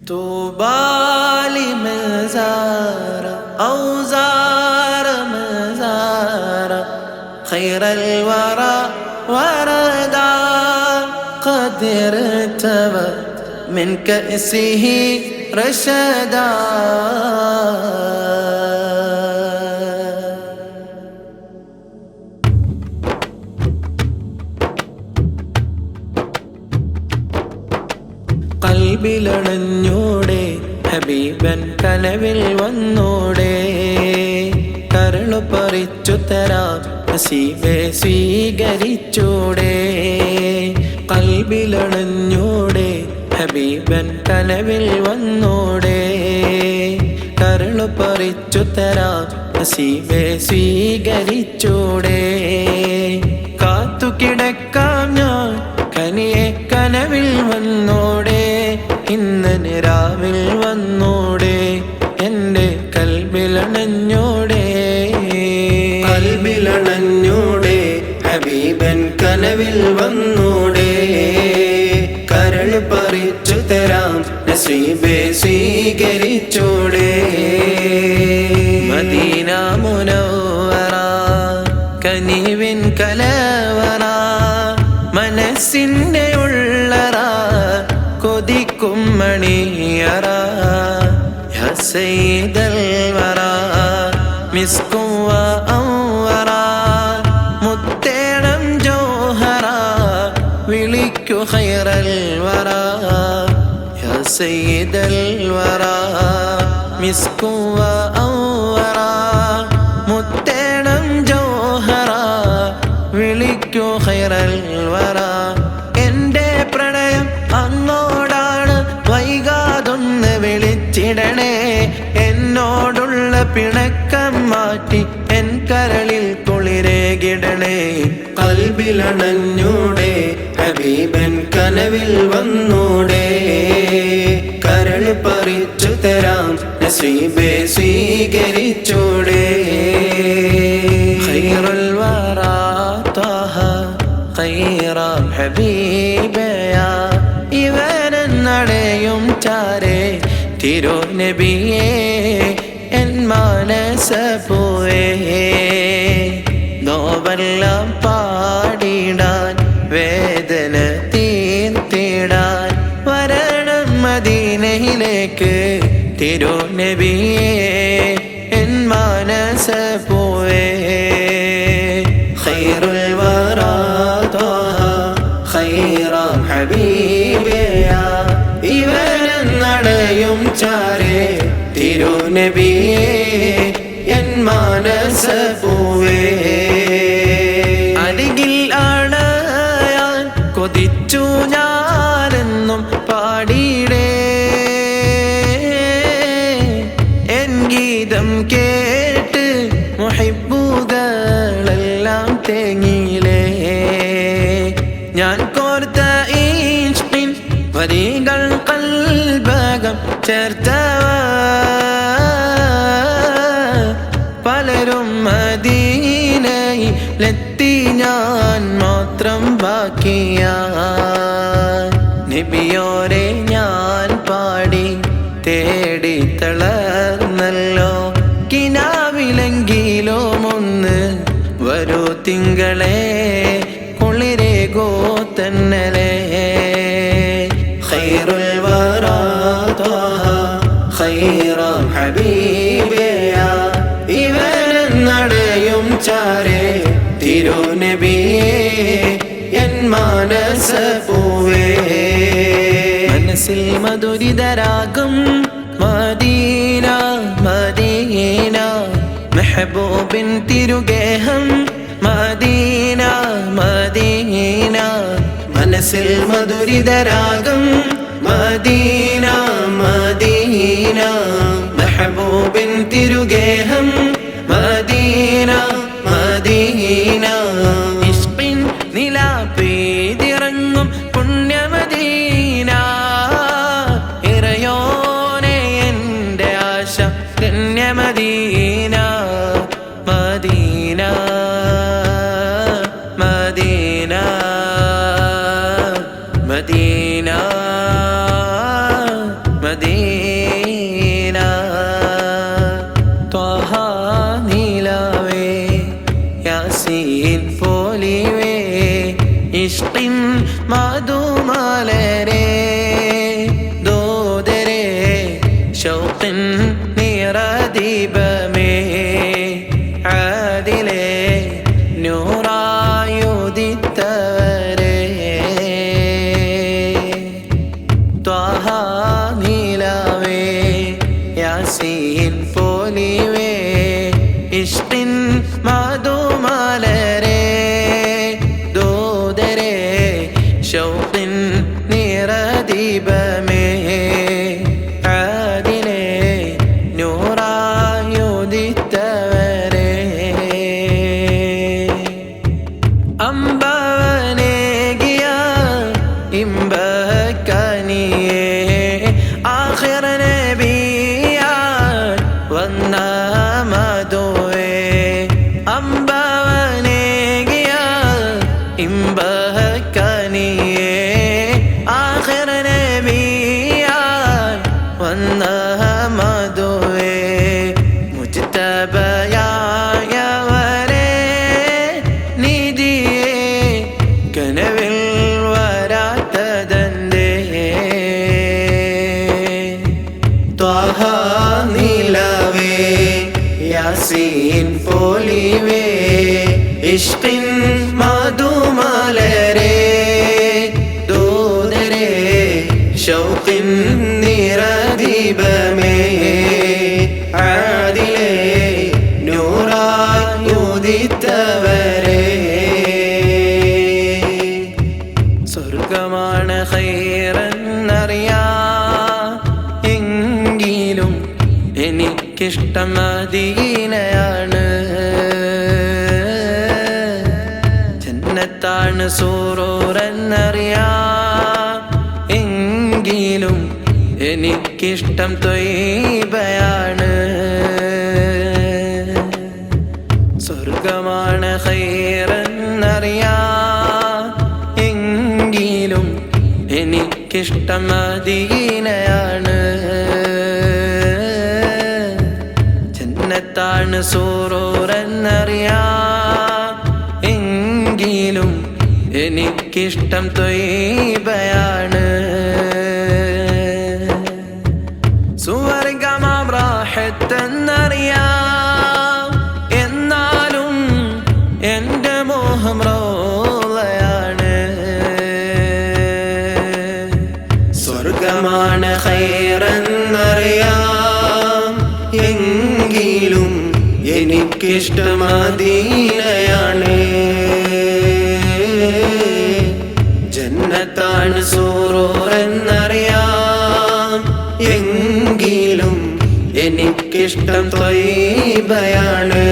طوبى لمن زار أو زار من زار خير الورى وردا قد ارتوى من كأسه رشدا. കൽബിലണഞ്ഞോടെ ഹബീബൻ കനവിൽ വന്നോടെ കരളു പറിച്ചു തരാം നസീബെ സ്വീകരിച്ചോടെ. കൽബിലണഞ്ഞോടെ ഹബീബൻ കനവിൽ വന്നോടെ കരളു പറിച്ചു തരാം നസീബെ സ്വീകരിച്ചോടെ. കാത്തു കിടക്കാം ഞാൻ കനിയെ കനവിൽ വന്നോടെ ഇന്നലെ രാവിൽ വന്നോടെ എൻ്റെ കൽബിലണഞ്ഞോടെ. കൽബിലണഞ്ഞോടെ ഹബീബൻ കനവിൽ വന്നോടെ കരൾ പറിച്ചു തരാം നസീബെ സ്വീകരിച്ചോടെ. മദീന മുനവ്വറ കനിവിൻ കലവറ മനസ്സിൻ്റെ ഉള്ളറ കൊതിക്കും മണിയറ യാ സയ്യിദൽ വറ മിസ്കും വ അൻവറ മുത്തേണം ജൗഹറ വിളിക്കു ഖൈറൽ വറ യാ സയ്യിദൽ വറ മിസ്കും വ അൻവറ മുത്തേണം ജൗഹറ വിളിക്കു ഖൈറൽ വറ. എൻ്റെ പ്രണയം അങ്ങോടാണ് വൈകാതൊന്ന് വിളിച്ചിടണേ. എന്നോടുള്ള പിണക്കം മാറ്റി എൻ കരളിൽ കുളിരേകിടണേ. കൽബിലണഞ്ഞോടെ ഹബീബൻ കനവിൽ വന്നോടെ കരൾ പറിച്ചു തരാം നസീബെ സ്വീകരിച്ചോടെ. ഖൈറുൽ വറ ത്വഹ ഖൈറാം ഹബീബയാ ഇവനെന്നടയും ചാരേ തിരുനബിയേ എൻ മാനസ പൂവേ. നോവെല്ലാം പാടിടാൻ വേദന തീർത്തിടാൻ വരണം മദീനയിലേക്ക് തിരുനബിയേ എൻ മാനസ പൂവേ. ഖൈറുൽ വറ ത്വഹ ഖൈറാം ഹബീബയാ ഇവനെന്നടയും ചാരേ തിരുനബിയേ എൻ മാനസ പൂവേ. അരികിൽ അണയാൻ കൊതിച്ചു ഞാനെന്നും പാടിയിടേ എൻ ഗീതം കേട്ട് മുഹിബ്ബുകളെല്ലാം തേങ്ങിയിലേ. ഞാൻ കോർത്ത ഇഷ്കിൻ വരികൾ കൽബകം ചേർത്തവ പലരും മദീനയിലെത്തി ഞാൻ മാത്രം ബാക്കിയായി. നബിയോരെ ഞാൻ പാടി തേടി തളർന്നല്ലോ കിനാവിലെങ്കിലോ ഒന്ന് വരൂ തിങ്കളെ കുളിരേകോ തന്നലേ. ഖൈറുൽ വറ ത്വഹ ഖൈറാം ഹബീബയാ ഇവനെന്നടയും ചാരേ തിരുനബിയേ എൻ മാനസ പൂവേ. മനസ്സിൽ മധുരിതരാഗം മദീന മദീന മെഹബൂബിൻ തിരുഗേഹം മദീന മദീന. മനസ്സിൽ മധുരിതരാഗം Medina Medina മെഹബൂബിൻ തിരുഗേഹം Medina Medina. ഇഷ്കിൻ Nila പെയ്തിറങ്ങും പുണ്യമദീന ഇറയോനെ എൻ്റെ ആശ ധന്യമദീന മദീന മദീന മദീന മദീന ത്വഹ നിലാവേ യാസീൻ പോലിവേ ഇഷ്കിൻ മധുമലരേ ദോദരേ ശൗഖിൻ നിറദീപമേ ആദിലേ നൂറായുദിത്തവരേ ത്വഹ നിലാവേ യാസീൻ പോലിവേ ഇഷ്കിൻ മധുമലരേ ദോദരേ ശൗഖിൻ നിറദീപമേ ആദിലേ നൂറായുദിത്തവരേ അമ്പവനേകിയ ഇമ്പക്കനിയേ ആഖിർ നബിയാൻ വന്ന മധുവേ അമ്പവനേകിയ ഇമ്പക്കനിയേ ആഖിർ നബിയാൻ വന്ന മധുവേ മുജ്തബയായവരേ നിധിയേ കനവിൽ വരാത്തതന്തേ ത്വഹ നിലാവേ യാസീൻ പോലിവേ ഇഷ്കിൻ മധുമലരേ ദോദരേ ശൗഖിൻ നിറദീപമേ ആദിലേ നൂറായുദിത്തവരേ സ്വർഗമാണ് ഖൈറെന്നറിയാം എങ്കിലും എനിക്കിഷ്ടം മദീനയാണ് ജന്നത്താണ് സൂറൂറെന്നറിയാം എങ്കിലും എനിക്കിഷ്ടം ത്വയ്ബയാണ് സ്വർഗമാണ് ഖൈറെന്നറിയാം എങ്കിലും എനിക്കിഷ്ടം മദീനയാണ് ജന്നത്താണ് സൂറൂറെന്നറിയാം എങ്കിലും എനിക്കിഷ്ടം ത്വയ്ബയാണ് സുവർഗമാം റാഹത്തെന്നറിയാം എന്നാലും എൻ്റെ മോഹം റൗളയാണ് സ്വർഗമാണ് ഖൈറെന്നറിയാം എങ്കിലും എനിക്കിഷ്ടം മദീനയാണ് ജന്നത്താണ് സൂറൂറെന്നറിയാം എങ്കിലും എനിക്കിഷ്ടം ത്വയ്ബയാണ്